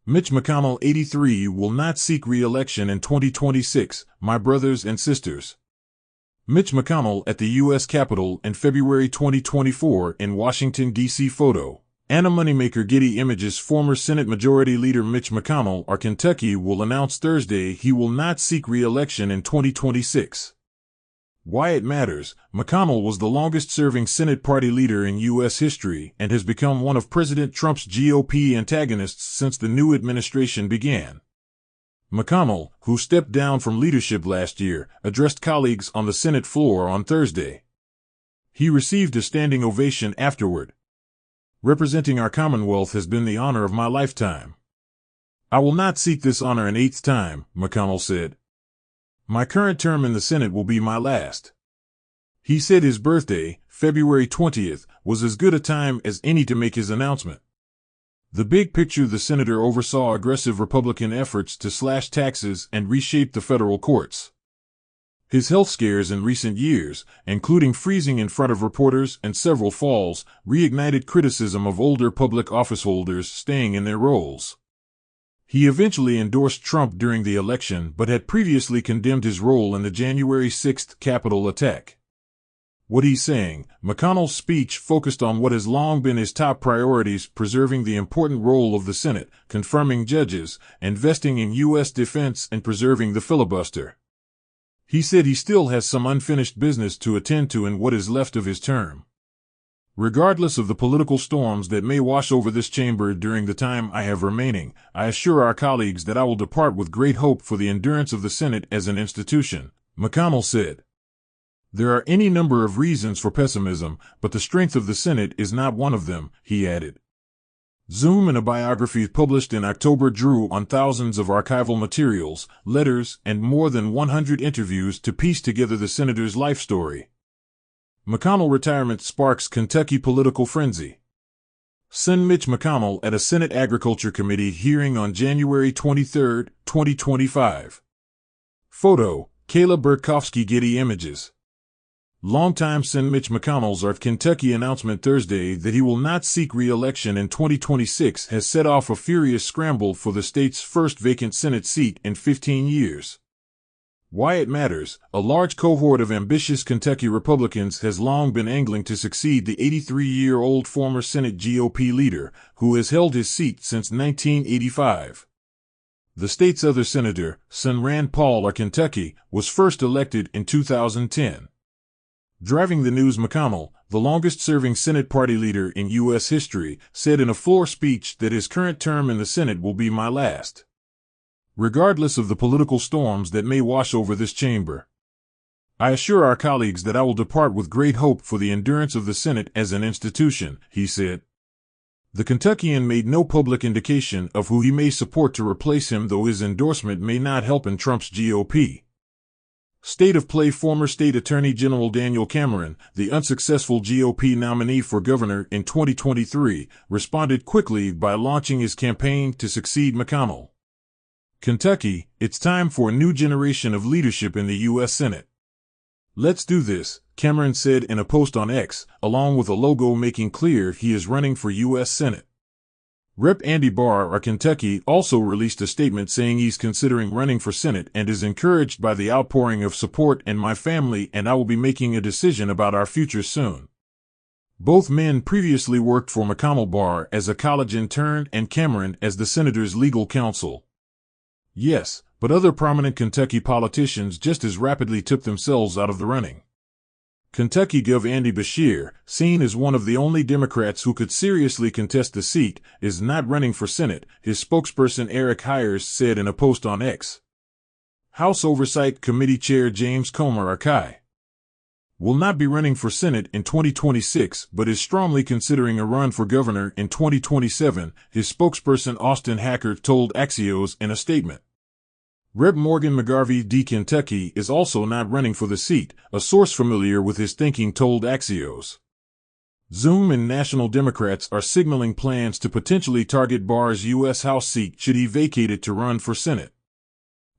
Mitch McConnell, 83, will not seek re-election in 2026, my brothers and sisters. Mitch McConnell at the U.S. Capitol in February 2024 in Washington, D.C. Photo. Anna Moneymaker Getty Images. Former Senate Majority Leader Mitch McConnell of Kentucky will announce Thursday he will not seek re-election in 2026. Why it matters: McConnell was the longest-serving Senate party leader in U.S. history and has become one of President Trump's GOP antagonists since the new administration began. McConnell, who stepped down from leadership last year, addressed colleagues on the Senate floor on Thursday. He received a standing ovation afterward. "Representing our Commonwealth has been the honor of my lifetime. I will not seek this honor an eighth time," McConnell said. "My current term in the Senate will be my last." He said his birthday, February 20th, was as good a time as any to make his announcement. The big picture: the senator oversaw aggressive Republican efforts to slash taxes and reshape the federal courts. His health scares in recent years, including freezing in front of reporters and several falls, reignited criticism of older public officeholders staying in their roles. He eventually endorsed Trump during the election but had previously condemned his role in the January 6 Capitol attack. What he's saying: McConnell's speech focused on what has long been his top priorities: preserving the important role of the Senate, confirming judges, investing in U.S. defense, and preserving the filibuster. He said he still has some unfinished business to attend to in what is left of his term. "Regardless of the political storms that may wash over this chamber during the time I have remaining, I assure our colleagues that I will depart with great hope for the endurance of the Senate as an institution," McConnell said. "There are any number of reasons for pessimism, but the strength of the Senate is not one of them," he added. Zoom, in a biography published in October, drew on thousands of archival materials, letters, and more than 100 interviews to piece together the senator's life story. McConnell retirement sparks Kentucky political frenzy. Sen. Mitch McConnell at a Senate Agriculture Committee hearing on January 23, 2025. Photo: Kayla Burkowski. Getty Images. Longtime Sen. Mitch McConnell's of Kentucky announcement Thursday that he will not seek re-election in 2026 has set off a furious scramble for the state's first vacant Senate seat in 15 years. Why it matters: a large cohort of ambitious Kentucky Republicans has long been angling to succeed the 83-year-old former Senate GOP leader, who has held his seat since 1985. The state's other senator, Sen. Rand Paul of Kentucky, was first elected in 2010. Driving the news: McConnell, the longest-serving Senate party leader in U.S. history, said in a floor speech that his current term in the Senate will be my last. "Regardless of the political storms that may wash over this chamber, I assure our colleagues that I will depart with great hope for the endurance of the Senate as an institution," he said. The Kentuckian made no public indication of who he may support to replace him, though his endorsement may not help in Trump's GOP. State of play: former State Attorney General Daniel Cameron, the unsuccessful GOP nominee for governor in 2023, responded quickly by launching his campaign to succeed McConnell. "Kentucky, it's time for a new generation of leadership in the U.S. Senate. Let's do this," Cameron said in a post on X, along with a logo making clear he is running for U.S. Senate. Rep. Andy Barr of Kentucky also released a statement saying he's considering running for Senate and is encouraged by the outpouring of support in my family, and I will be making a decision about our future soon. Both men previously worked for McConnell, Barr as a college intern and Cameron as the senator's legal counsel. Yes, but other prominent Kentucky politicians just as rapidly took themselves out of the running. Kentucky Gov. Andy Beshear, seen as one of the only Democrats who could seriously contest the seat, is not running for Senate, his spokesperson Eric Hires said in a post on X. House Oversight Committee Chair James Comer will not be running for Senate in 2026 but is strongly considering a run for governor in 2027, his spokesperson Austin Hacker told Axios in a statement. Rep. Morgan McGarvey D. Kentucky is also not running for the seat, a source familiar with his thinking told Axios. Zoom and National Democrats are signaling plans to potentially target Barr's U.S. House seat should he vacate it to run for Senate.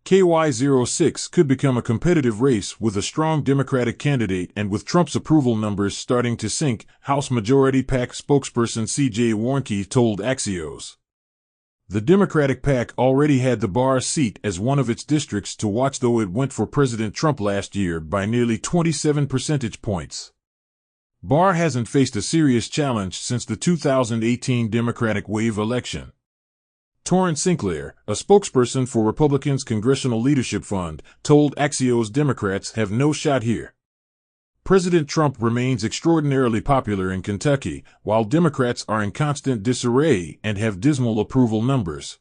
KY06 could become a competitive race with a strong Democratic candidate and with Trump's approval numbers starting to sink, House Majority PAC spokesperson C.J. Warnke told Axios. The Democratic PAC already had the Barr seat as one of its districts to watch, though it went for President Trump last year by nearly 27 percentage points. Barr hasn't faced a serious challenge since the 2018 Democratic wave election. Torrance Sinclair, a spokesperson for Republicans' Congressional Leadership Fund, told Axios Democrats have no shot here. President Trump remains extraordinarily popular in Kentucky, while Democrats are in constant disarray and have dismal approval numbers.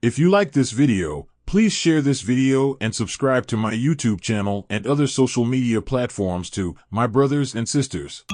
If you like this video, please share this video and subscribe to my YouTube channel and other social media platforms to My Brothers and Sisters.